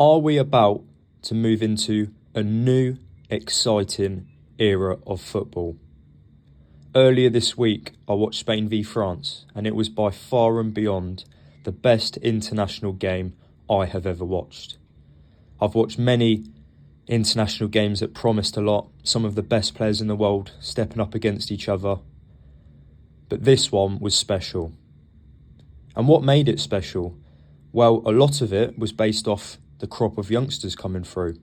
Are we about to move into a new, exciting era of football? Earlier this week, I watched Spain v France, and it was by far and beyond the best international game I have ever watched. I've watched many international games that promised a lot, some of the best players in the world stepping up against each other. But this one was special. And what made it special? Well, a lot of it was based off the crop of youngsters coming through.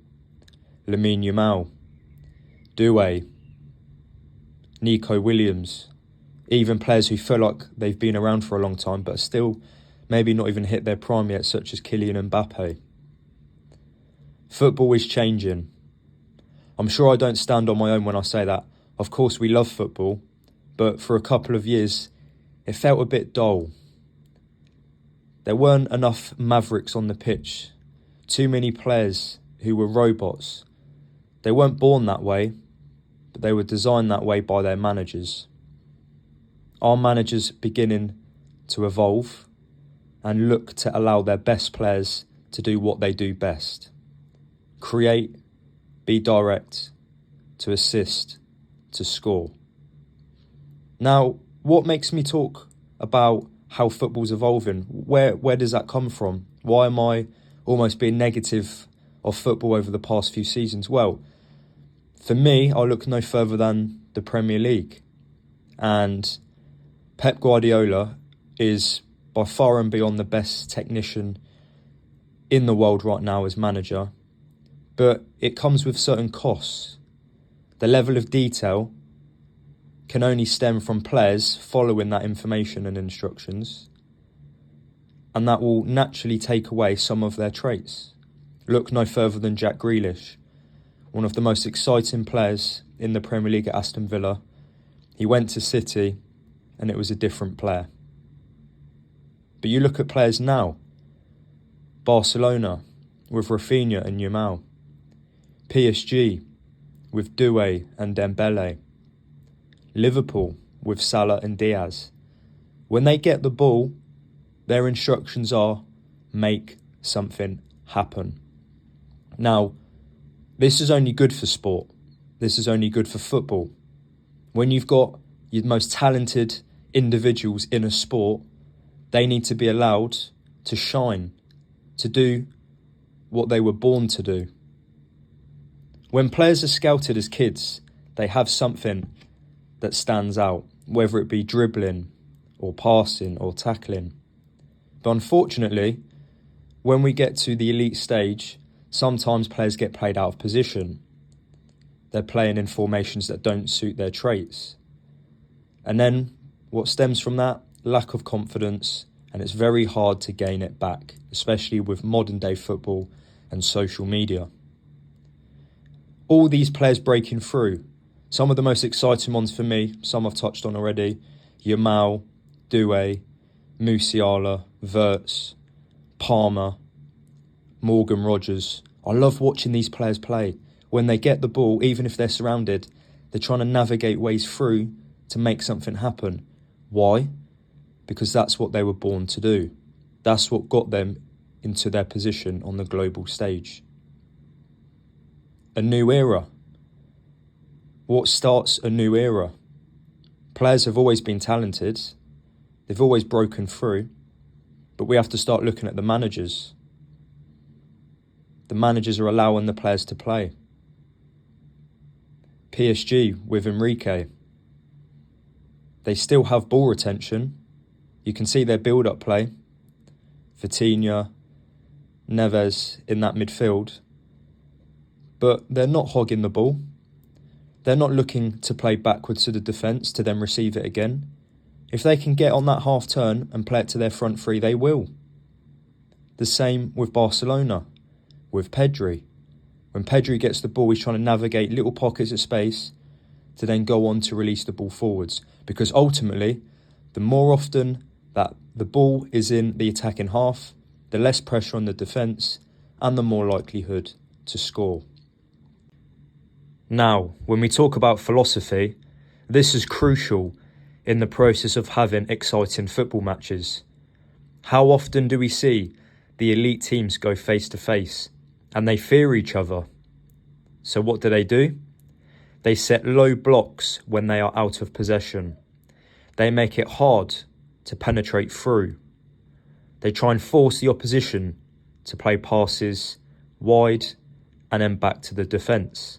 Lamine Yamal, Doué, Nico Williams, even players who feel like they've been around for a long time but are still maybe not even hit their prime yet, such as Kylian Mbappe. Football is changing. I'm sure I don't stand on my own when I say that. Of course we love football, but for a couple of years it felt a bit dull. There weren't enough mavericks on the pitch. Too many players who were robots. They weren't born that way, but they were designed that way by their managers. Our managers beginning to evolve and look to allow their best players to do what they do best. Create, be direct, to assist, to score. Now, what makes me talk about how football's evolving? Where does that come from? Why am I almost being negative of football over the past few seasons? Well, for me, I look no further than the Premier League. And Pep Guardiola is by far and beyond the best technician in the world right now as manager. But it comes with certain costs. The level of detail can only stem from players following that information and instructions, and that will naturally take away some of their traits. Look no further than Jack Grealish, one of the most exciting players in the Premier League at Aston Villa. He went to City and it was a different player. But you look at players now. Barcelona with Rafinha and Yamal. PSG with Doué and Dembele. Liverpool with Salah and Diaz. When they get the ball, their instructions are make something happen. Now, this is only good for sport. This is only good for football. When you've got your most talented individuals in a sport, they need to be allowed to shine, to do what they were born to do. When players are scouted as kids, they have something that stands out, whether it be dribbling or passing or tackling. But unfortunately, when we get to the elite stage, sometimes players get played out of position. They're playing in formations that don't suit their traits. And then what stems from that? Lack of confidence, and it's very hard to gain it back, especially with modern day football and social media. All these players breaking through. Some of the most exciting ones for me, some I've touched on already, Yamal, Doué, Musiala, Wirtz, Palmer, Morgan Rogers. I love watching these players play. When they get the ball, even if they're surrounded, they're trying to navigate ways through to make something happen. Why? Because that's what they were born to do. That's what got them into their position on the global stage. A new era. What starts a new era? Players have always been talented. They've always broken through. But we have to start looking at the managers. The managers are allowing the players to play. PSG with Enrique. They still have ball retention. You can see their build-up play. Vitinha, Neves in that midfield. But they're not hogging the ball. They're not looking to play backwards to the defence to then receive it again. If they can get on that half turn and play it to their front three, they will. The same with Barcelona, with Pedri. When Pedri gets the ball, he's trying to navigate little pockets of space to then go on to release the ball forwards. Because ultimately, the more often that the ball is in the attacking half, the less pressure on the defence and the more likelihood to score. Now, when we talk about philosophy, this is crucial in the process of having exciting football matches. How often do we see the elite teams go face to face and they fear each other. So what do? They set low blocks when they are out of possession. They make it hard to penetrate through. They try and force the opposition to play passes wide and then back to the defence.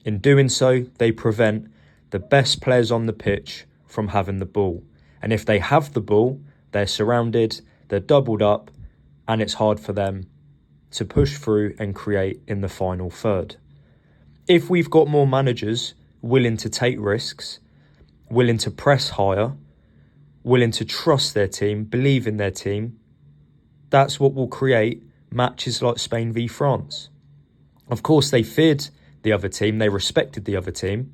In doing so, they prevent the best players on the pitch from having the ball. And if they have the ball, they're surrounded, they're doubled up, and it's hard for them to push through and create in the final third. If we've got more managers willing to take risks, willing to press higher, willing to trust their team, believe in their team, that's what will create matches like Spain v France. Of course, they feared the other team, they respected the other team,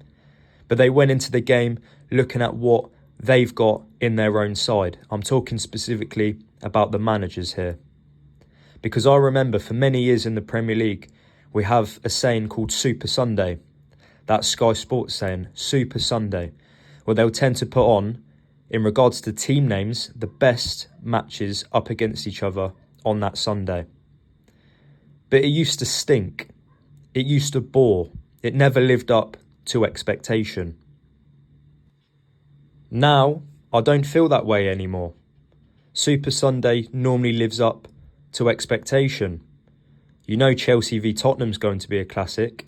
but they went into the game looking at what they've got in their own side. I'm talking specifically about the managers here. Because I remember for many years in the Premier League, we have a saying called Super Sunday. That's Sky Sports saying, Super Sunday, where they'll tend to put on, in regards to team names, the best matches up against each other on that Sunday. But it used to stink. It used to bore. It never lived up to expectation. Now, I don't feel that way anymore. Super Sunday normally lives up to expectation. You know Chelsea v Tottenham's going to be a classic.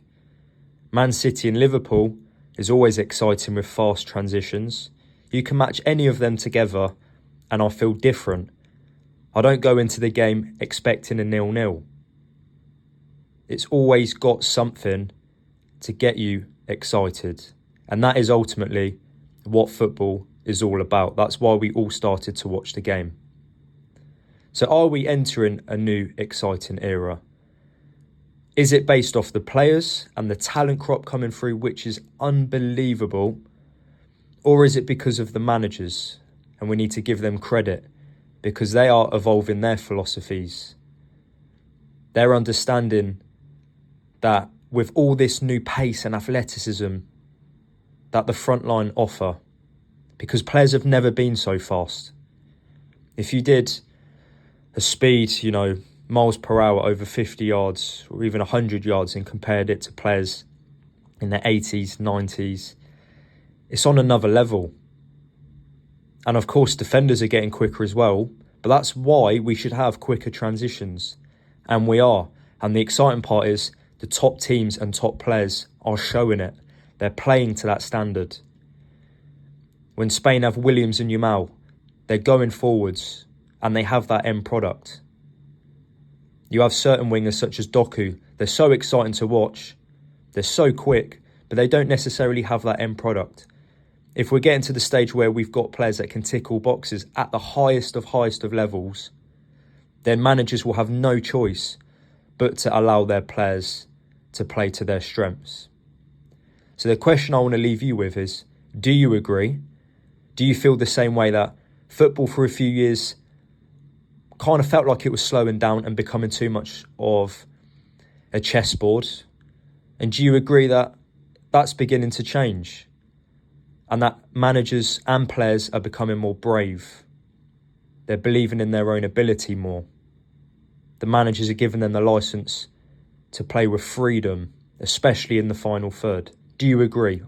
Man City and Liverpool is always exciting with fast transitions. You can match any of them together and I feel different. I don't go into the game expecting a 0-0. It's always got something to get you excited. And that is ultimately what football is all about. That's why we all started to watch the game. So are we entering a new exciting era? Is it based off the players and the talent crop coming through, which is unbelievable? Or is it because of the managers? And we need to give them credit because they are evolving their philosophies. They're understanding that with all this new pace and athleticism that the front line offer, because players have never been so fast. If you did a speed, miles per hour over 50 yards or even 100 yards and compared it to players in the 80s, 90s, it's on another level. And of course, defenders are getting quicker as well, but that's why we should have quicker transitions. And we are. And the exciting part is the top teams and top players are showing it. They're playing to that standard. When Spain have Williams and Yamal, they're going forwards and they have that end product. You have certain wingers such as Doku. They're so exciting to watch. They're so quick, but they don't necessarily have that end product. If we're getting to the stage where we've got players that can tick all boxes at the highest of levels, then managers will have no choice but to allow their players to play to their strengths. So the question I want to leave you with is, do you agree? Do you feel the same way that football for a few years kind of felt like it was slowing down and becoming too much of a chessboard? And do you agree that that's beginning to change and that managers and players are becoming more brave? They're believing in their own ability more. The managers are giving them the licence to play with freedom, especially in the final third. Do you agree?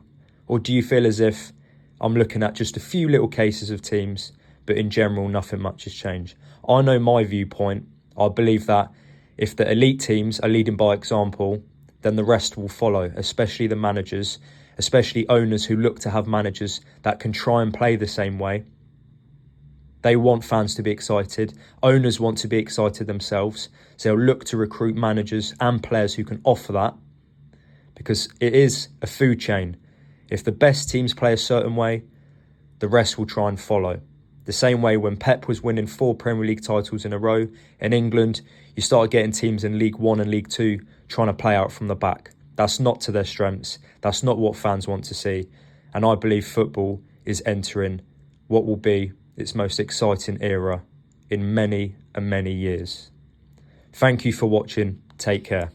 Or do you feel as if I'm looking at just a few little cases of teams, but in general, nothing much has changed? I know my viewpoint. I believe that if the elite teams are leading by example, then the rest will follow, especially the managers, especially owners who look to have managers that can try and play the same way. They want fans to be excited. Owners want to be excited themselves. So they'll look to recruit managers and players who can offer that, because it is a food chain. If the best teams play a certain way, the rest will try and follow. The same way when Pep was winning 4 Premier League titles in a row in England, you started getting teams in League One and League Two trying to play out from the back. That's not to their strengths. That's not what fans want to see. And I believe football is entering what will be its most exciting era in many and many years. Thank you for watching. Take care.